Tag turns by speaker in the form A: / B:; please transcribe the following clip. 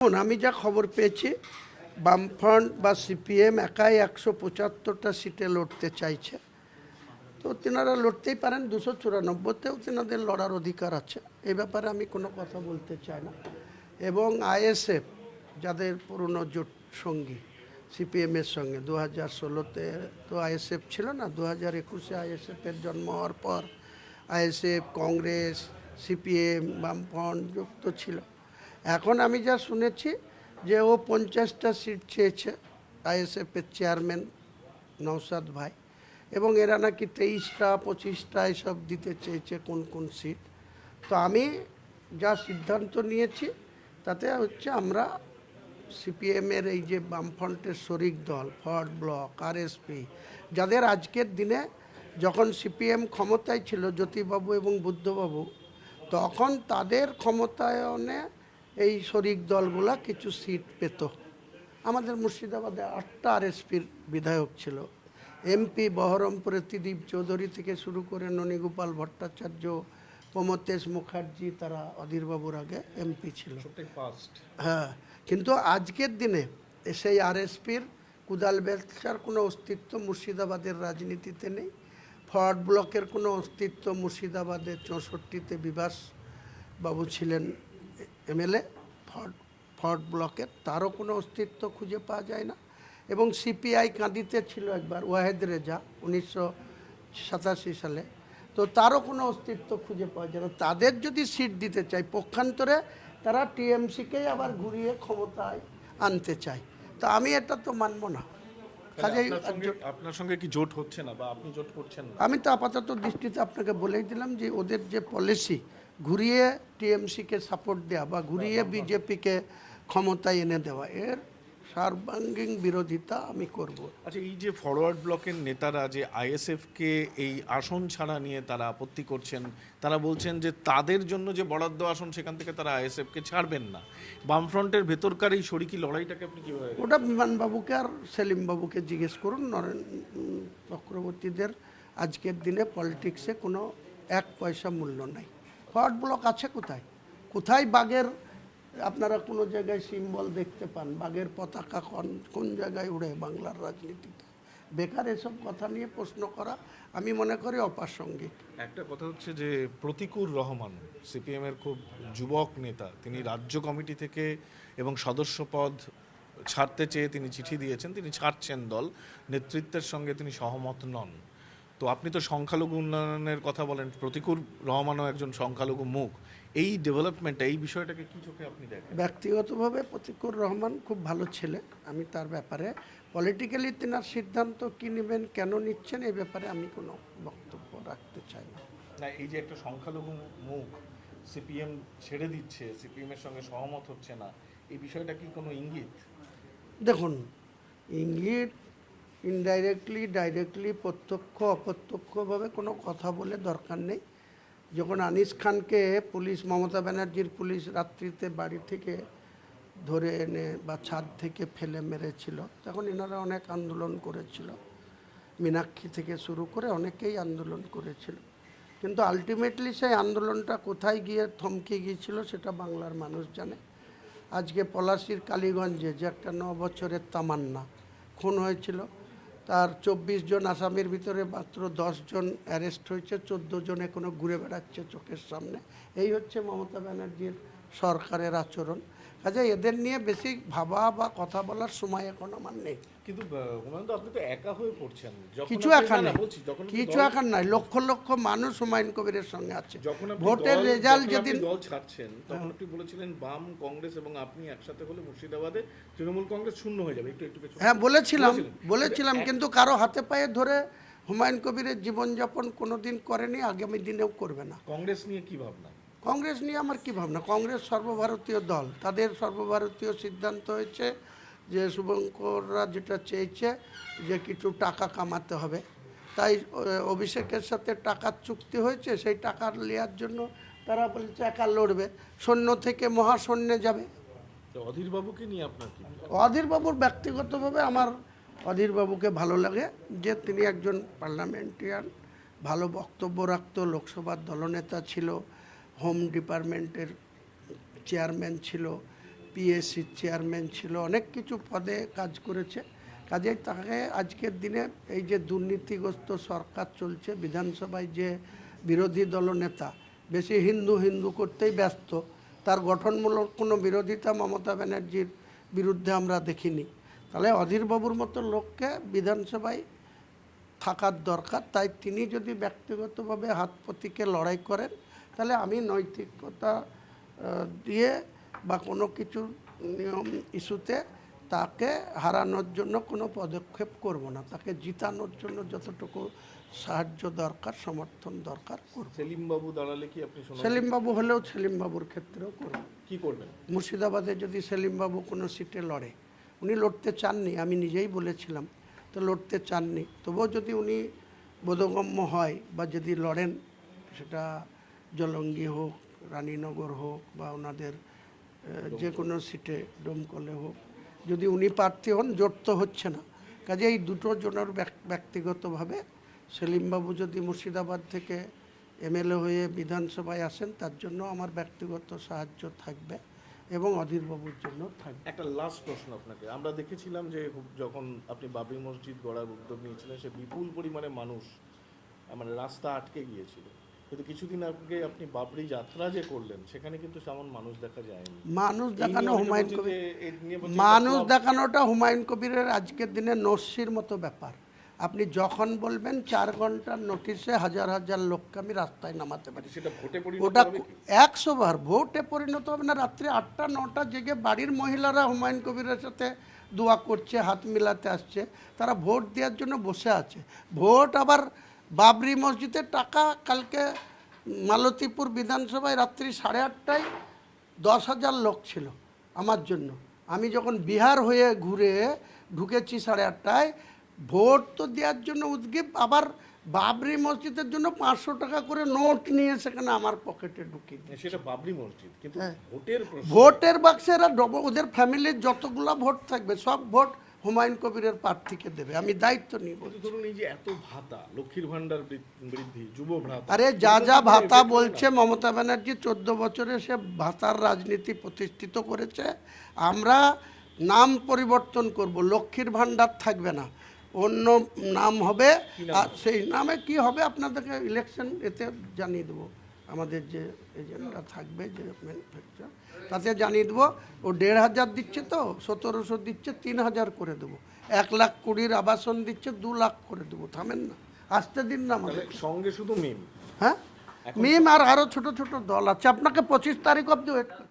A: আমি যা খবর পেয়েছি, বামফ্রন্ট বা সিপিএম একাই 175টা সিটে লড়তে চাইছে। তো তেনারা লড়তেই পারেন, 294তেও তেনাদের লড়ার অধিকার আছে। এই ব্যাপারে আমি কোনো কথা বলতে চাই না। এবং আইএসএফ, যাদের পুরনো জোট সঙ্গী সিপিএমের সঙ্গে, 2016তে তো আইএসএফ ছিল না, 2021-এ আইএসএফের জন্ম হওয়ার পর আইএসএফ, কংগ্রেস, সিপিএম, বামফ্রন্ট যুক্ত ছিল। এখন আমি যা শুনেছি যে ও 50টা সিট চেয়েছে আইএসএফের চেয়ারম্যান নওশাদ ভাই, এবং এরা নাকি 23টা 25টা এসব দিতে চেয়েছে কোন কোন সিট। তো আমি যা সিদ্ধান্ত নিয়েছি তাতে হচ্ছে আমরা সিপিএমের এই যে বামফ্রন্টের শরিক দল ফরওয়ার্ড ব্লক, আরএসপি, যাদের আজকের দিনে যখন সিপিএম ক্ষমতায় ছিল জ্যোতিবাবু এবং বুদ্ধবাবু, তখন তাদের ক্ষমতায়নে এই শরিক দলগুলা কিছু সিট পেত। আমাদের মুর্শিদাবাদে 8টা আরএসপির বিধায়ক ছিল। এমপি বহরমপুরে ত্রিদীপ চৌধুরী থেকে শুরু করে ননীগোপাল ভট্টাচার্য, প্রমথেশ মুখার্জি, তারা অধীরবাবুর আগে এমপি ছিল। হ্যাঁ, কিন্তু আজকের দিনে সেই আরএসপির কুদাল বেলচার কোনো অস্তিত্ব মুর্শিদাবাদের রাজনীতিতে নেই। ফরওয়ার্ড ব্লকের কোনো অস্তিত্ব মুর্শিদাবাদের 64তে বিভাস বাবু ছিলেন এমএলএ ফরওয়ার্ড ব্লকের, তারও কোনো অস্তিত্ব খুঁজে পাওয়া যায় না। এবং সিপিআই কাঁদিতে ছিল একবার ওয়াহেদ রেজা 1987 সালে, তো তারও কোনো অস্তিত্ব খুঁজে পাওয়া যায় না। তাদের যদি সিট দিতে চাই, পক্ষান্তরে তারা টিএমসিকেই আবার ঘুরিয়ে ক্ষমতায় আনতে চায়। তো আমি এটা তো মানব না। কাজেই
B: আপনার সঙ্গে কি জোট হচ্ছে না বা আপনি জোট করছেন না?
A: আমি তো আপাতত দৃষ্টিতে আপনাকে বলেই দিলাম যে ওদের যে পলিসি ঘুরিয়ে টিএমসিকে সাপোর্ট দেওয়া বা ঘুরিয়ে বিজেপিকে ক্ষমতায় এনে দেওয়া, এর সর্বাঙ্গীন বিরোধিতা আমি করব।
B: আচ্ছা, এই যে ফরওয়ার্ড ব্লকের নেতারা যে আইএসএফকে এই আসন ছাড়া নিয়ে তারা আপত্তি করছেন, তারা বলছেন যে তাদের জন্য যে বরাদ্দ আসন সেখান থেকে তারা আইএসএফকে ছাড়বেন না। বামফ্রন্টের ভেতরকার এই শরিকি লড়াইটাকে আপনি কীভাবে?
A: ওটা বিমানবাবুকে আর সেলিমবাবুকে জিজ্ঞেস করুন। চক্রবর্তীদের আজকের দিনে পলিটিক্সে কোনো 1 পয়সা মূল্য নাই। ফরওয়ার্ড ব্লক আছে কোথায়? কোথায় বাঘের আপনারা কোনো জায়গায় সিম্বল দেখতে পান? বাঘের পতাকা কোন জায়গায় উড়ে বাংলার রাজনীতিতে? বেকার এসব কথা নিয়ে প্রশ্ন করা আমি মনে করি অপ্রাসঙ্গিক।
B: একটা কথা হচ্ছে যে প্রতিকুর রহমান সিপিএমের খুব যুবক নেতা, তিনি রাজ্য কমিটি থেকে এবং সদস্য পদ ছাড়তে চেয়ে তিনি চিঠি দিয়েছেন, তিনি ছাড়ছেন দল নেতৃত্বের সঙ্গে তিনি সহমত নন। তো আপনি তো সংখ্যালঘু উন্নয়নের কথা বলেন, প্রতিকুর রহমানও একজন সংখ্যালঘু মুখ। এই ডেভেলপমেন্টটা, এই বিষয়টাকে কি চোখে আপনি দেখেন?
A: ব্যক্তিগতভাবে প্রতিকুর রহমান খুব ভালো ছেলে। আমি তার ব্যাপারে পলিটিক্যালি তেনার সিদ্ধান্ত কী নেবেন, কেন নিচ্ছেন, এই ব্যাপারে আমি কোনো বক্তব্য রাখতে চাই না।
B: না, এই যে একটা সংখ্যালঘু মুখ সিপিএম ছেড়ে দিচ্ছে, সিপিএমের সঙ্গে সহমত হচ্ছে না, এই বিষয়টা কি কোনো ইঙ্গিত?
A: দেখুন, ইঙ্গিত ইনডাইরেক্টলি, ডাইরেক্টলি, প্রত্যক্ষ অপ্রত্যক্ষভাবে কোনো কথা বলে দরকার নেই। যখন আনিস খানকে পুলিশ, মমতা ব্যানার্জির পুলিশ রাত্রিতে বাড়ি থেকে ধরে এনে বা ছাদ থেকে ফেলে মেরেছিল, তখন এনারা অনেক আন্দোলন করেছিল। মীনাক্ষী থেকে শুরু করে অনেকেই আন্দোলন করেছিল, কিন্তু আলটিমেটলি সেই আন্দোলনটা কোথায় গিয়ে থমকে গিয়েছিল সেটা বাংলার মানুষ জানে। আজকে পলাশির কালীগঞ্জে যে একটা 9 বছরের তামান্না খুন হয়েছিল, তার 24 জন আসামির ভিতরে মাত্র 10 জন অ্যারেস্ট হয়েছে, 14 জন এখনো ঘুরে বেড়াচ্ছে চোখের সামনে। এই হচ্ছে মমতা ব্যানার্জির সরকারের আচরণ। কাজে এদের নিয়ে বেশি ভাবা বা কথা বলার সময় এখন আমার নেই।
B: কিন্তু আপনি তো একা হয়ে পড়ছেন।
A: কিছু একা নাই, কিছু একা নাই, লক্ষ লক্ষ মানুষ হুমায়ুন কবিরের সঙ্গে আছে। ভোটের রেজাল্ট যেদিন
B: দল ছাড়ছেন তখন আপনি বলেছিলেন বাম, কংগ্রেস এবং আপনি একসাথে হলে মুর্শিদাবাদে তৃণমূল কংগ্রেস শূন্য হয়ে যাবে। একটু
A: হ্যাঁ বলেছিলাম, কিন্তু কারো হাতে পায়ে ধরে হুমায়ুন কবিরের জীবনযাপন কোনোদিন করেনি, আগামী দিনেও করবে না।
B: কংগ্রেস নিয়ে কি ভাবনা?
A: কংগ্রেস নিয়ে আমার কী ভাবনা? কংগ্রেস সর্বভারতীয় দল, তাদের সর্বভারতীয় সিদ্ধান্ত হয়েছে যে শুভঙ্কররা যেটা চেয়েছে যে কিছু টাকা কামাতে হবে, তাই অভিষেকের সাথে টাকার চুক্তি হয়েছে। সেই টাকা নেওয়ার জন্য তারা বলেছে একা লড়বে, সৈন্য থেকে মহাসৈন্যে যাবে।
B: অধীরবাবুকে নিয়ে আপনার কি?
A: অধীরবাবুর ব্যক্তিগতভাবে আমার অধীরবাবুকে ভালো লাগে যে তিনি একজন পার্লামেন্টারিয়ান, ভালো বক্তব্য রাখত, লোকসভার দলনেতা ছিল, হোম ডিপার্টমেন্টের চেয়ারম্যান ছিল, পিএসসির চেয়ারম্যান ছিল, অনেক কিছু পদে কাজ করেছে। কাজেই তাকে আজকের দিনে এই যে দুর্নীতিগ্রস্ত সরকার চলছে, বিধানসভায় যে বিরোধী দলনেতা বেশি হিন্দু হিন্দু করতেই ব্যস্ত, তার গঠনমূলক কোনো বিরোধিতা মমতা ব্যানার্জির বিরুদ্ধে আমরা দেখিনি। তাহলে অধীরবাবুর মতো লোককে বিধানসভায় থাকার দরকার। তাই তিনি যদি ব্যক্তিগতভাবে হাত প্রতীকে লড়াই করেন, তাহলে আমি নৈতিকতা দিয়ে বা কোনো কিছু নিয়ম ইস্যুতে তাকে হারানোর জন্য কোনো পদক্ষেপ করব না। তাকে জিতানোর জন্য যতটুকু সাহায্য দরকার, সমর্থন দরকার করব।
B: সেলিমবাবু দাঁড়ালে কি আপনি শোনাবেন?
A: সেলিমবাবু হলেও সেলিমবাবুর ক্ষেত্রেও করব।
B: কি করবেন?
A: মুর্শিদাবাদে যদি সেলিমবাবু কোনো সিটে লড়ে, উনি লড়তে চাননি, আমি নিজেই বলেছিলাম, তো লড়তে চাননি, তবুও যদি উনি বোধগম্য হয় বা যদি লড়েন, সেটা জলঙ্গি হোক, রানীনগর হোক বা ওনাদের যে কোনো সিটে, ডোমকলে হোক, যদি উনি প্রার্থী হন, জোট তো হচ্ছে না। কাজে এই দুটো জনের ব্যক্তিগতভাবে সেলিমবাবু যদি মুর্শিদাবাদ থেকে এমএলএ হয়ে বিধানসভায় আসেন, তার জন্য আমার ব্যক্তিগত সাহায্য থাকবে এবং অধীরবাবুর জন্য থাকবে।
B: একটা লাস্ট প্রশ্ন আপনাকে। আমরা দেখেছিলাম যে যখন আপনি বাবরি মসজিদ গড়ার উদ্যোগ নিয়েছিলেন, সে বিপুল পরিমাণে মানুষ মানে রাস্তা আটকে গিয়েছিল, কিন্তু কিছুদিন আগে আপনি বাবরি যাত্রা যে করলেন, সেখানে কিন্তু তেমন মানুষ দেখা যায়নি।
A: মানুষ দেখানো হুমায়ুন কবির,
B: এই নিয়ে
A: মানুষ দেখানোটা হুমায়ুন কবিরের আজকের দিনে নস্যির মতো ব্যাপার। আপনি যখন বলবেন 4 ঘন্টার নোটিশে হাজার হাজার লোককে আমি রাস্তায় নামাতে পারি।
B: সেটা ভোটে পরিণত
A: ওটা
B: হবে কি?
A: 100 বার ভোটে পরিণত হবে না। রাত্রে 8টা 9টা জেগে বাড়ির মহিলারা হুমায়ুন কবিরের সাথে দোয়া করছে, হাত মিলাতে আসছে, তারা ভোট দেওয়ার জন্য বসে আছে। ভোট আবার বাবরি মসজিদের টাকা, কালকে মালতীপুর বিধানসভায় রাত্রি 8:30টায় 10,000 লোক ছিল আমার জন্য। আমি যখন বিহার হয়ে ঘুরে ঢুকেছি 8:30টায়, ভোট তো দেওয়ার জন্য উদ্গীপ, আবার বাবরি মসজিদের জন্য 500 টাকা করে নোট নিয়ে সেখানে আমার পকেটে ঢুকিয়ে দিয়েছে।
B: সেটা বাবরি মসজিদ, কিন্তু
A: হ্যাঁ।
B: ভোটের প্রশ্ন।
A: ভোটের বাক্সে এরা ওদের ফ্যামিলির যতগুলো ভোট থাকবে সব ভোট হুমায়ুন কবিরের প্রার্থীকে দেবে, আমি দায়িত্ব নিব।
B: ধরুন এই যে এত ভাতা, লক্ষ্মীর ভান্ডার বৃদ্ধি, যুব ভাতা,
A: আরে যা যা ভাতা বলছে মমতা ব্যানার্জি 14 বছরে সে ভাতার রাজনীতি প্রতিষ্ঠিত করেছে। আমরা নাম পরিবর্তন করব, লক্ষ্মীর ভান্ডার থাকবে না, অন্য নাম হবে। আর সেই নামে কি হবে আপনাদেরকে ইলেকশন এতে জানিয়ে দেবো। আমাদের যে এজেন্টরা থাকবে, যে ম্যানুফ্যাকচার, তাতে জানিয়ে দেবো। ও 1,500 দিচ্ছে, তো 1700 দিচ্ছে, 3,000 করে দেবো। 1,20,000 আবাসন দিচ্ছে, 2 লাখ করে দেবো। থামেন না, আসতে দিন না আমাদের
B: সঙ্গে শুধু মিম।
A: হ্যাঁ, মিম আর আরও ছোট ছোট দল আছে। আপনাকে 25 তারিখ অব্দি ওয়েট করতে